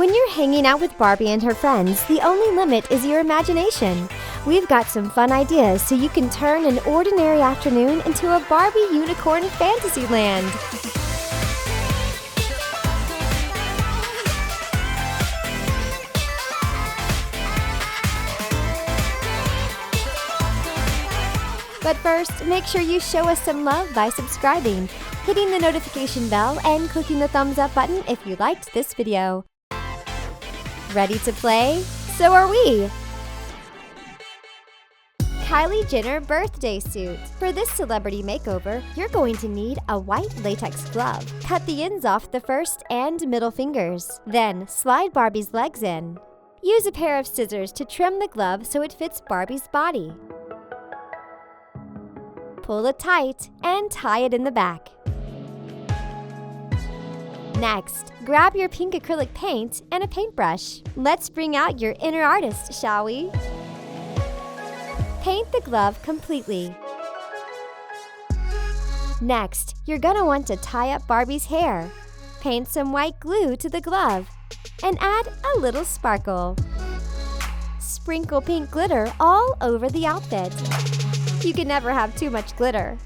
When you're hanging out with Barbie and her friends, the only limit is your imagination. We've got some fun ideas so you can turn an ordinary afternoon into a Barbie Unicorn Fantasyland. But first, make sure you show us some love by subscribing, hitting the notification bell, and clicking the thumbs up button if you liked this video. Ready to play? So are we! Kylie Jenner birthday suit. For this celebrity makeover, you're going to need a white latex glove. Cut the ends off the first and middle fingers. Then, slide Barbie's legs in. Use a pair of scissors to trim the glove so it fits Barbie's body. Pull it tight and tie it in the back. Next, grab your pink acrylic paint and a paintbrush. Let's bring out your inner artist, shall we? Paint the glove completely. Next, you're gonna want to tie up Barbie's hair. Paint some white glue to the glove and add a little sparkle. Sprinkle pink glitter all over the outfit. You can never have too much glitter.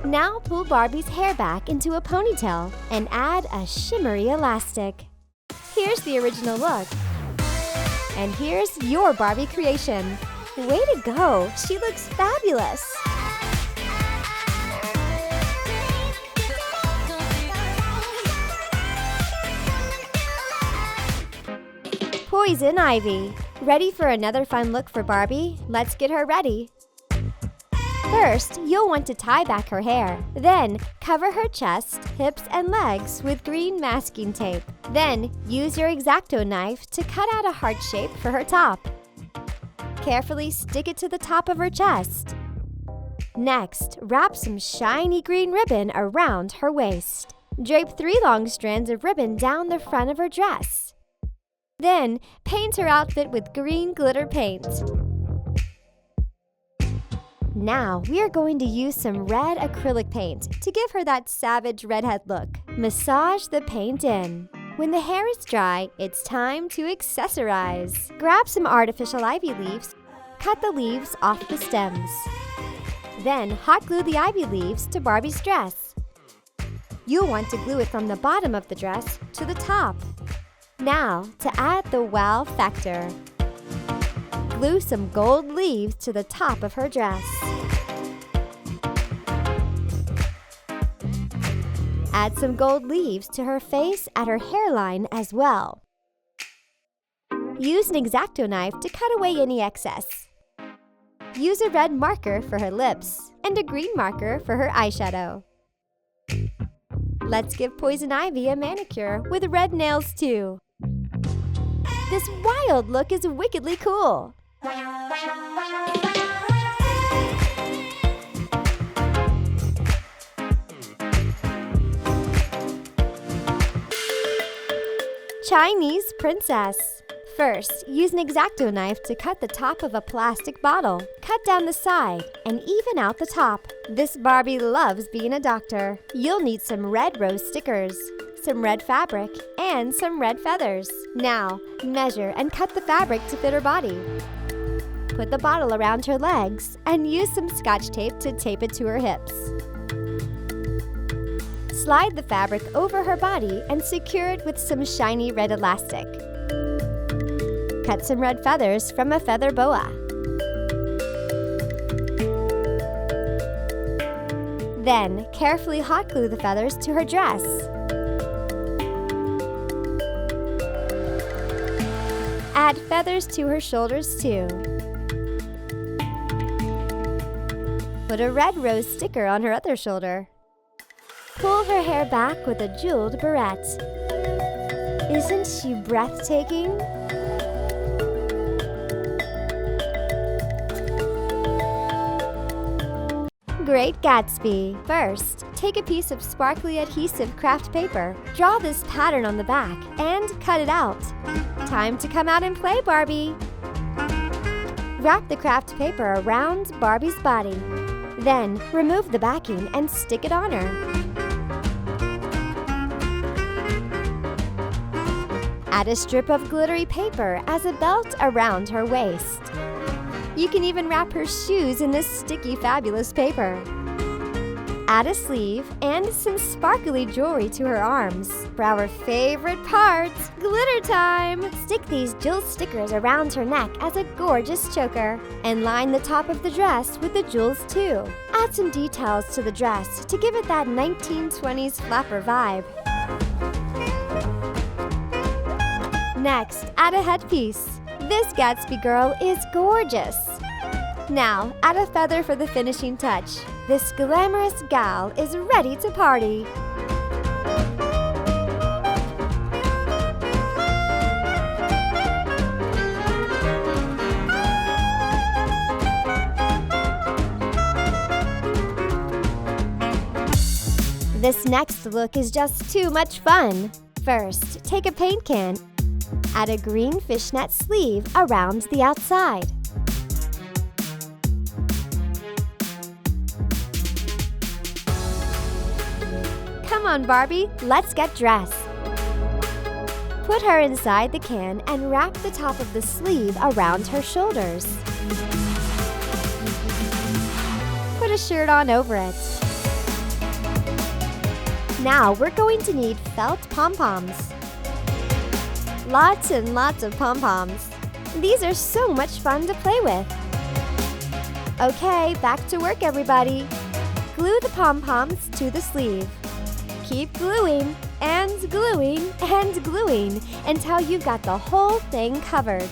Now pull Barbie's hair back into a ponytail and add a shimmery elastic. Here's the original look. And here's your Barbie creation. Way to go! She looks fabulous! Poison Ivy. Ready for another fun look for Barbie? Let's get her ready. First, you'll want to tie back her hair. Then, cover her chest, hips, and legs with green masking tape. Then, use your X-Acto knife to cut out a heart shape for her top. Carefully stick it to the top of her chest. Next, wrap some shiny green ribbon around her waist. Drape 3 long strands of ribbon down the front of her dress. Then, paint her outfit with green glitter paint. Now, we are going to use some red acrylic paint to give her that savage redhead look. Massage the paint in. When the hair is dry, it's time to accessorize. Grab some artificial ivy leaves. Cut the leaves off the stems. Then, hot glue the ivy leaves to Barbie's dress. You'll want to glue it from the bottom of the dress to the top. Now, to add the wow factor. Glue some gold leaves to the top of her dress. Add some gold leaves to her face at her hairline as well. Use an X-Acto knife to cut away any excess. Use a red marker for her lips and a green marker for her eyeshadow. Let's give Poison Ivy a manicure with red nails too. This wild look is wickedly cool! Chinese princess. First, use an X-Acto knife to cut the top of a plastic bottle. Cut down the side and even out the top. This Barbie loves being a doctor. You'll need some red rose stickers, some red fabric, and some red feathers. Now, measure and cut the fabric to fit her body. Put the bottle around her legs and use some Scotch tape to tape it to her hips. Slide the fabric over her body and secure it with some shiny red elastic. Cut some red feathers from a feather boa. Then, carefully hot glue the feathers to her dress. Add feathers to her shoulders too. Put a red rose sticker on her other shoulder. Pull her hair back with a jeweled barrette. Isn't she breathtaking? Great Gatsby. First, take a piece of sparkly adhesive craft paper. Draw this pattern on the back and cut it out. Time to come out and play, Barbie! Wrap the craft paper around Barbie's body. Then, remove the backing and stick it on her. Add a strip of glittery paper as a belt around her waist. You can even wrap her shoes in this sticky, fabulous paper. Add a sleeve and some sparkly jewelry to her arms. For our favorite part, glitter time! Stick these jewel stickers around her neck as a gorgeous choker. And line the top of the dress with the jewels too. Add some details to the dress to give it that 1920s flapper vibe. Next, add a headpiece. This Gatsby girl is gorgeous. Now, add a feather for the finishing touch. This glamorous gal is ready to party. This next look is just too much fun. First, take a paint can. Add a green fishnet sleeve around the outside. Come on, Barbie, let's get dressed. Put her inside the can and wrap the top of the sleeve around her shoulders. Put a shirt on over it. Now we're going to need felt pom-poms. Lots and lots of pom-poms. These are so much fun to play with. Okay, back to work, everybody. Glue the pom-poms to the sleeve. Keep gluing and gluing and gluing until you've got the whole thing covered.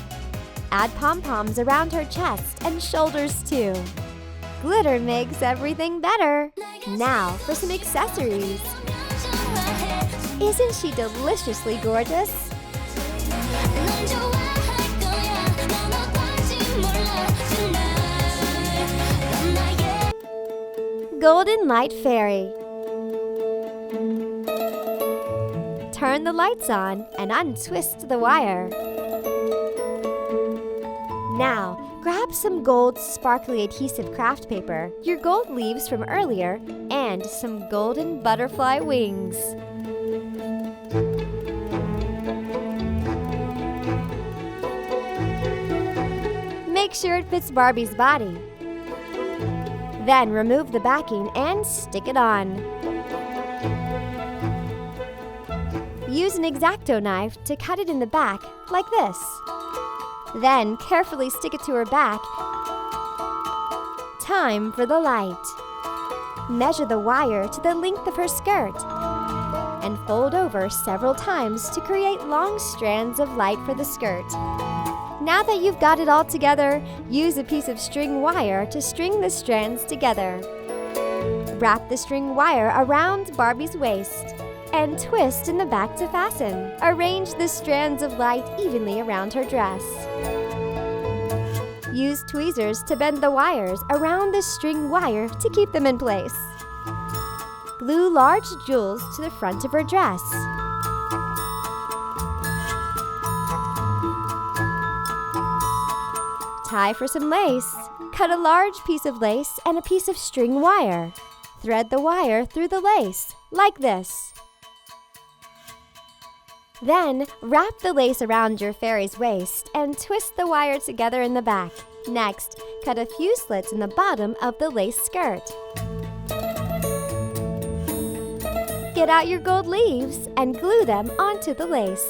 Add pom-poms around her chest and shoulders too. Glitter makes everything better. Now for some accessories. Isn't she deliciously gorgeous? Golden Light Fairy. Turn the lights on and untwist the wire. Now, grab some gold sparkly adhesive craft paper, your gold leaves from earlier, and some golden butterfly wings. Make sure it fits Barbie's body. Then remove the backing and stick it on. Use an X-Acto knife to cut it in the back, like this. Then carefully stick it to her back. Time for the light. Measure the wire to the length of her skirt and fold over several times to create long strands of light for the skirt. Now that you've got it all together, use a piece of string wire to string the strands together. Wrap the string wire around Barbie's waist and twist in the back to fasten. Arrange the strands of light evenly around her dress. Use tweezers to bend the wires around the string wire to keep them in place. Glue large jewels to the front of her dress. Tie for some lace. Cut a large piece of lace and a piece of string wire. Thread the wire through the lace, like this. Then, wrap the lace around your fairy's waist and twist the wire together in the back. Next, cut a few slits in the bottom of the lace skirt. Get out your gold leaves and glue them onto the lace.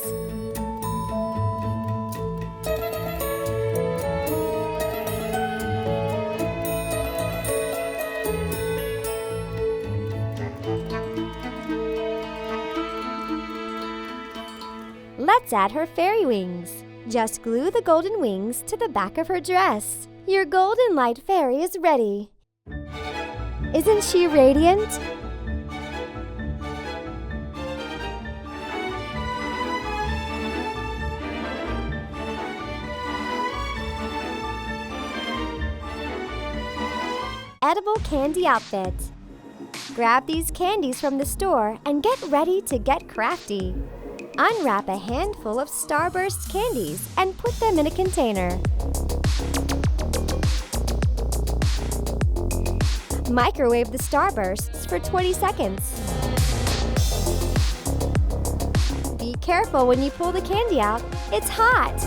Let's add her fairy wings. Just glue the golden wings to the back of her dress. Your golden light fairy is ready. Isn't she radiant? Edible candy outfit. Grab these candies from the store and get ready to get crafty. Unwrap a handful of Starburst candies and put them in a container. Microwave the Starbursts for 20 seconds. Be Careful when you pull the candy out. It's hot.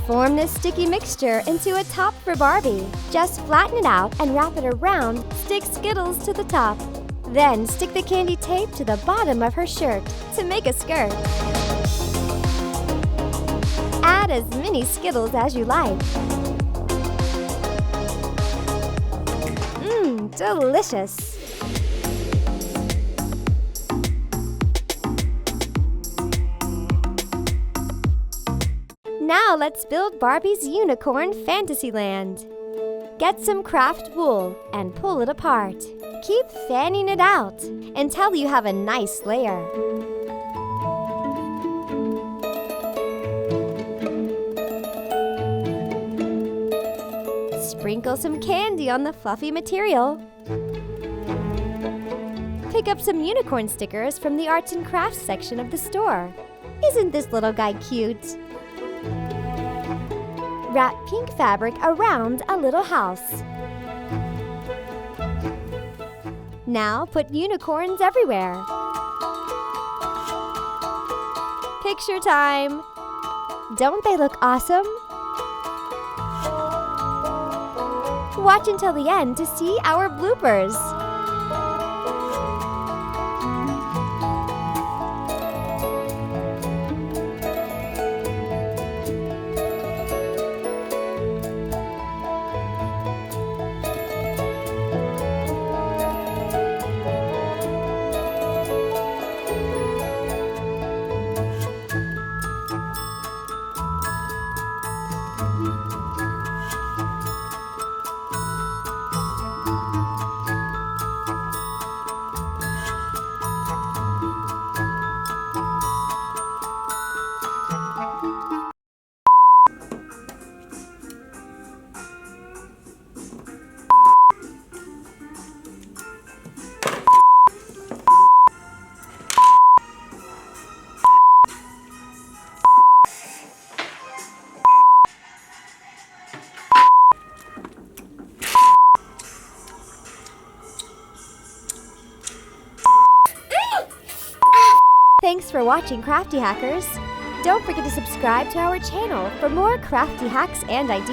Form this sticky mixture into a top for Barbie. Just flatten it out and wrap it around. Stick Skittles to the top. Then stick the candy tape to the bottom of her shirt to make a skirt. Add as many Skittles as you like. Mmm, delicious! Now let's build Barbie's Unicorn Fantasyland. Get some craft wool and pull it apart. Keep fanning it out until you have a nice layer. Sprinkle some candy on the fluffy material. Pick up some unicorn stickers from the arts and crafts section of the store. Isn't this little guy cute? Wrap pink fabric around a little house. Now put unicorns everywhere. Picture time! Don't they look awesome? Watch until the end to see our bloopers. Thanks for watching, Crafty Hackers! Don't forget to subscribe to our channel for more crafty hacks and ideas.